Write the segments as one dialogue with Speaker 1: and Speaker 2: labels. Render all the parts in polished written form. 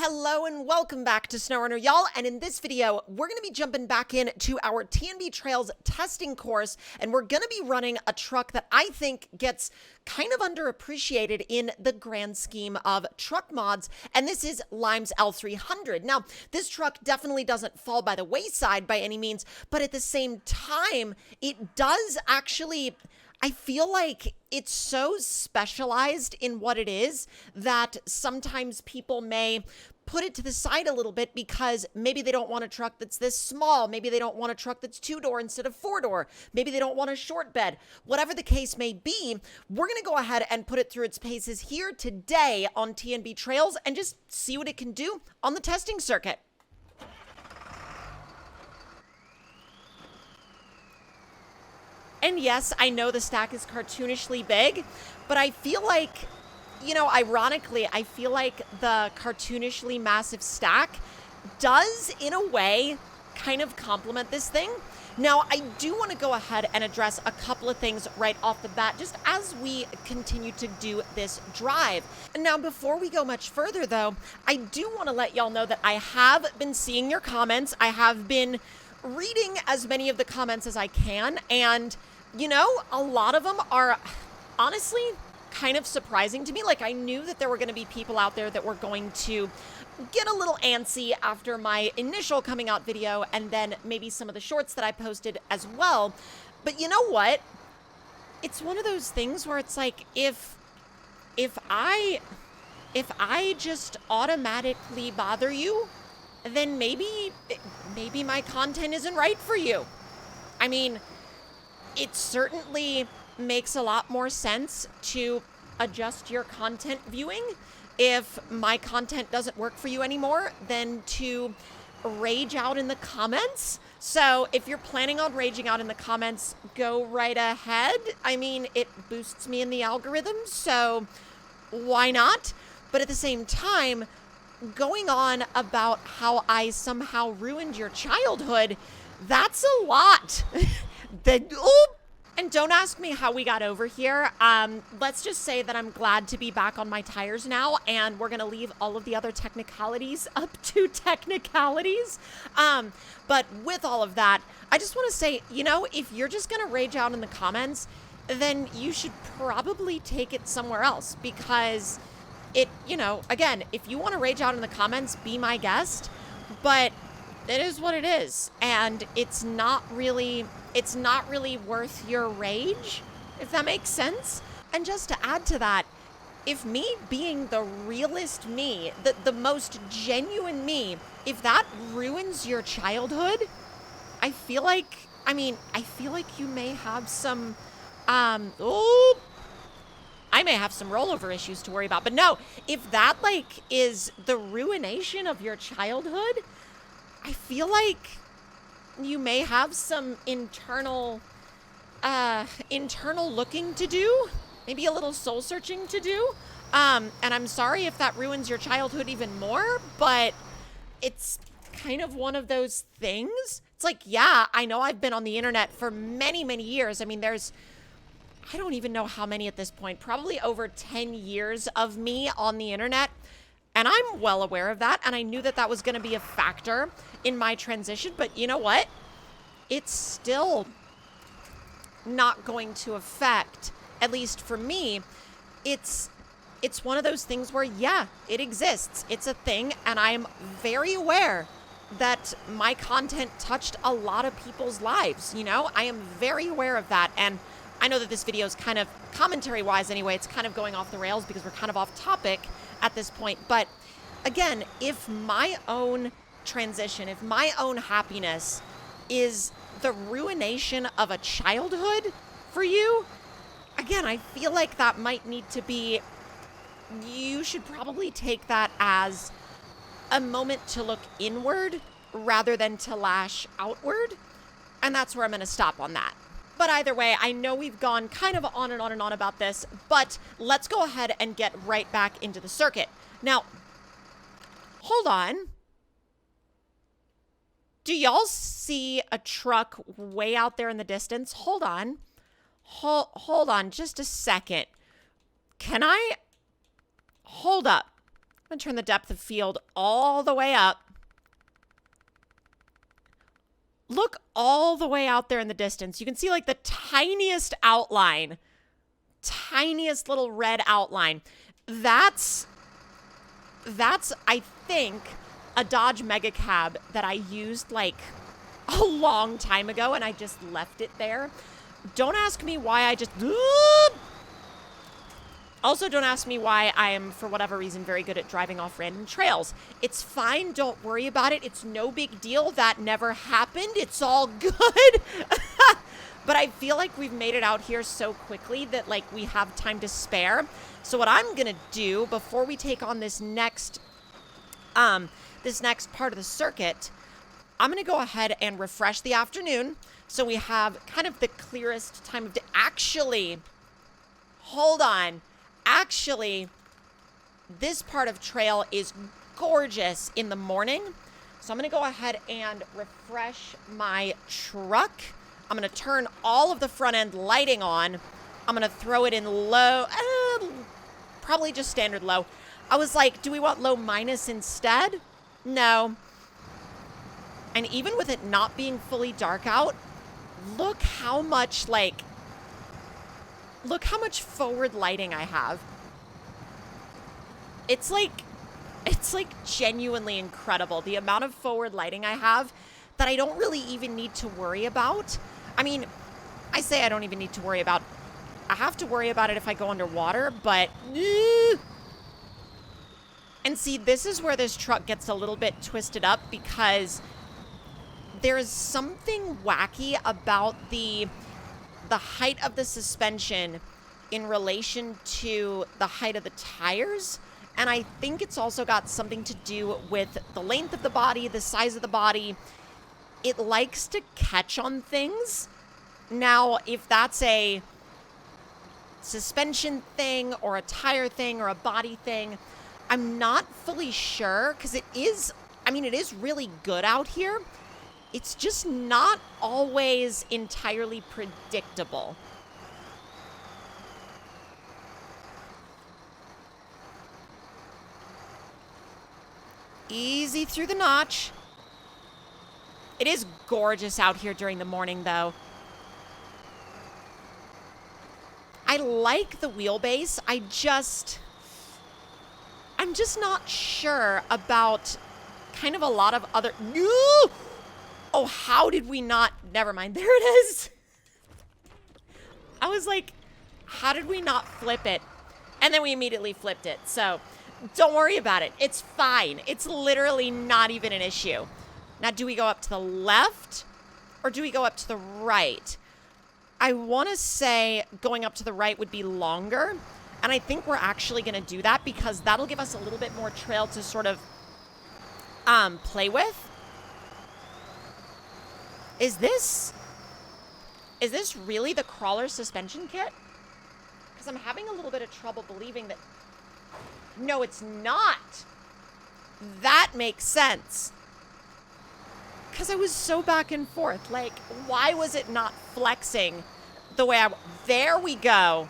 Speaker 1: Hello and welcome back to SnowRunner, y'all. And in this video, we're going to be jumping back into our TNB Trails testing course, and we're going to be running a truck that I think gets kind of underappreciated in the grand scheme of truck mods, and this is Lime's L300. Now, this truck definitely doesn't fall by the wayside by any means, but at the same time, it does actually... I feel like it's so specialized in what it is that sometimes people may put it to the side a little bit because maybe they don't want a truck that's this small. Maybe they don't want a truck that's 2-door instead of 4-door. Maybe they don't want a short bed. Whatever the case may be, we're going to go ahead and put it through its paces here today on TNB Trails and just see what it can do on the testing circuit. And yes, I know the stack is cartoonishly big, but I feel like, you know, ironically, I feel like the cartoonishly massive stack does, in a way, kind of complement this thing. Now, I do want to go ahead and address a couple of things right off the bat, just as we continue to do this drive. And now, before we go much further, though, I do want to let y'all know that I have been seeing your comments. I have been reading as many of the comments as I can, and you know, a lot of them are honestly kind of surprising to me. Like, I knew that there were going to be people out there that were going to get a little antsy after my initial coming out video, and then maybe some of the shorts that I posted as well. But you know what? It's one of those things where it's like, if I just automatically bother you, then maybe my content isn't right for you. I mean, it certainly makes a lot more sense to adjust your content viewing if my content doesn't work for you anymore than to rage out in the comments. So if you're planning on raging out in the comments, go right ahead. I mean, it boosts me in the algorithm, so why not? But at the same time, going on about how I somehow ruined your childhood, that's a lot. And don't ask me how we got over here. Let's just say that I'm glad to be back on my tires now, and we're going to leave all of the other technicalities up to technicalities. But with all of that, I just want to say, you know, if you're just going to rage out in the comments, then you should probably take it somewhere else, because it, you know, again, if you want to rage out in the comments, be my guest, but it is what it is, and it's not really worth your rage, if that makes sense. And just to add to that, if me being the realest me, the most genuine me, if that ruins your childhood, I feel like you may have some, I may have some rollover issues to worry about. But no, if that is the ruination of your childhood, I feel like you may have some internal looking to do, maybe a little soul searching to do. And I'm sorry if that ruins your childhood even more, but it's kind of one of those things. It's like, yeah, I know I've been on the internet for many, many years. I mean, I don't even know how many at this point, probably over 10 years of me on the internet. And I'm well aware of that, and I knew that that was going to be a factor in my transition, but you know what? It's still not going to affect, at least for me, it's one of those things where, yeah, it exists. It's a thing, and I'm very aware that my content touched a lot of people's lives, you know? I am very aware of that, and I know that this video is kind of, commentary-wise anyway, it's kind of going off the rails because we're kind of off topic at this point. But again, if my own transition, if my own happiness is the ruination of a childhood for you, again, I feel like that might need to be, you should probably take that as a moment to look inward rather than to lash outward. And that's where I'm going to stop on that. But either way, I know we've gone kind of on and on and on about this, but let's go ahead and get right back into the circuit. Now, hold on. Do y'all see a truck way out there in the distance? Hold on. Hold on just a second. Can I? Hold up. I'm going to turn the depth of field all the way up. Look all the way out there in the distance. You can see like the tiniest outline, tiniest little red outline. That's I think, a Dodge Mega Cab that I used like a long time ago, and I just left it there. Don't ask me why I just... Also, don't ask me why I am, for whatever reason, very good at driving off random trails. It's fine. Don't worry about it. It's no big deal. That never happened. It's all good. But I feel like we've made it out here so quickly that, like, we have time to spare. So what I'm going to do before we take on this next part of the circuit, I'm going to go ahead and refresh the afternoon so we have kind of the clearest time of day. Actually, hold on. Actually, this part of trail is gorgeous in the morning. So I'm going to go ahead and refresh my truck. I'm going to turn all of the front end lighting on. I'm going to throw it in low, probably just standard low. I was like, do we want low minus instead? No. And even with it not being fully dark out, look how much forward lighting I have. It's like genuinely incredible, the amount of forward lighting I have that I don't really even need to worry about. I mean, I say I don't even need to worry about. I have to worry about it if I go underwater, but... And see, this is where this truck gets a little bit twisted up because there's something wacky about the height of the suspension in relation to the height of the tires. And I think it's also got something to do with the length of the body, the size of the body. It likes to catch on things. Now, if that's a suspension thing or a tire thing or a body thing, I'm not fully sure because it is really good out here. It's just not always entirely predictable. Easy through the notch. It is gorgeous out here during the morning, though. I like the wheelbase. I'm just not sure about kind of a lot of other... Oh, how did we not... Never mind. There it is. I was like, how did we not flip it? And then we immediately flipped it. So don't worry about it. It's fine. It's literally not even an issue. Now, do we go up to the left or do we go up to the right? I want to say going up to the right would be longer. And I think we're actually going to do that because that'll give us a little bit more trail to sort of play with. Is this really the crawler suspension kit? Because I'm having a little bit of trouble believing that... No, it's not. That makes sense. Because I was so back and forth. Like, why was it not flexing the way I... There we go.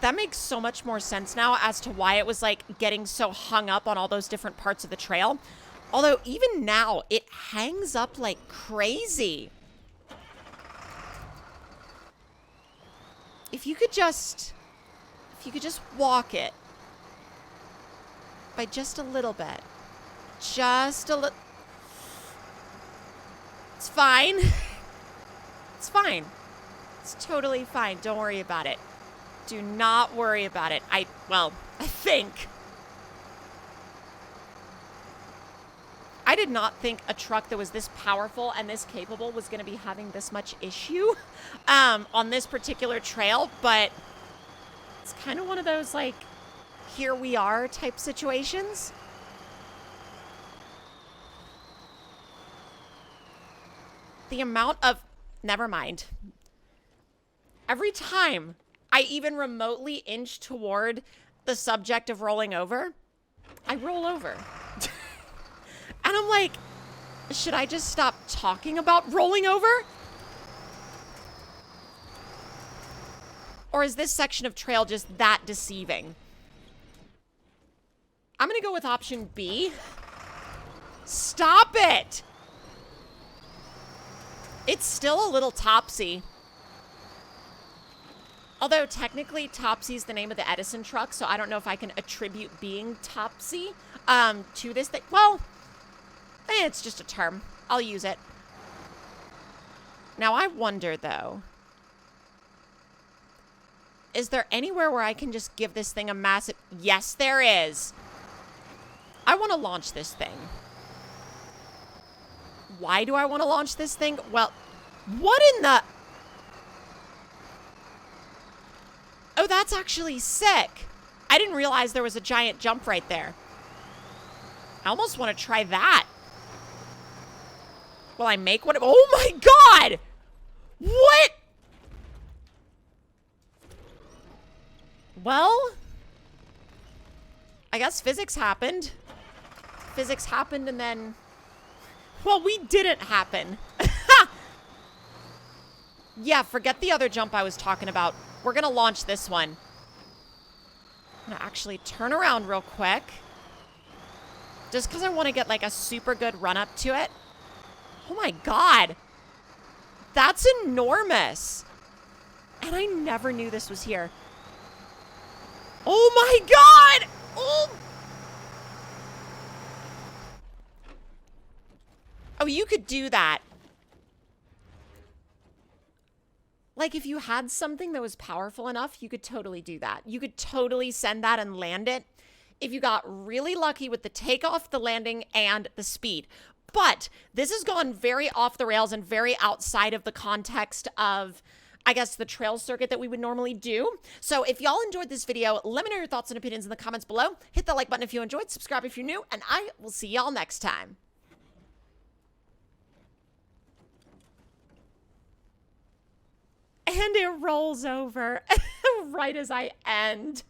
Speaker 1: That makes so much more sense now as to why it was, like, getting so hung up on all those different parts of the trail. Although, even now, it hangs up like crazy. If you could just walk it by just a little bit. Just a little. It's fine. It's fine. It's totally fine. Don't worry about it. Do not worry about it. I think. I did not think a truck that was this powerful and this capable was going to be having this much issue on this particular trail, but it's kind of one of those, like, here we are type situations. The amount of... Never mind. Every time I even remotely inch toward the subject of rolling over, I roll over. And I'm like, should I just stop talking about rolling over? Or is this section of trail just that deceiving? I'm going to go with option B. Stop it! It's still a little topsy. Although technically Topsy's the name of the Edison truck, so I don't know if I can attribute being topsy to this thing. Well, it's just a term. I'll use it. Now I wonder though, is there anywhere where I can just give this thing a massive... Yes, there is. I want to launch this thing. Why do I want to launch this thing? Well, what in the... Oh, that's actually sick. I didn't realize there was a giant jump right there. I almost want to try that. Will I make one? Oh my God! What? Well, I guess physics happened. Physics happened and then... Well, we didn't happen. Yeah, forget the other jump I was talking about. We're going to launch this one. I'm going to actually turn around real quick. Just because I want to get like a super good run up to it. Oh my God. That's enormous. And I never knew this was here. Oh my God. Oh. Oh, you could do that. Like, if you had something that was powerful enough, you could totally do that. You could totally send that and land it if you got really lucky with the takeoff, the landing, and the speed. But this has gone very off the rails and very outside of the context of, I guess, the trail circuit that we would normally do. So if y'all enjoyed this video, let me know your thoughts and opinions in the comments below. Hit the like button if you enjoyed, subscribe if you're new, and I will see y'all next time. And it rolls over right as I end.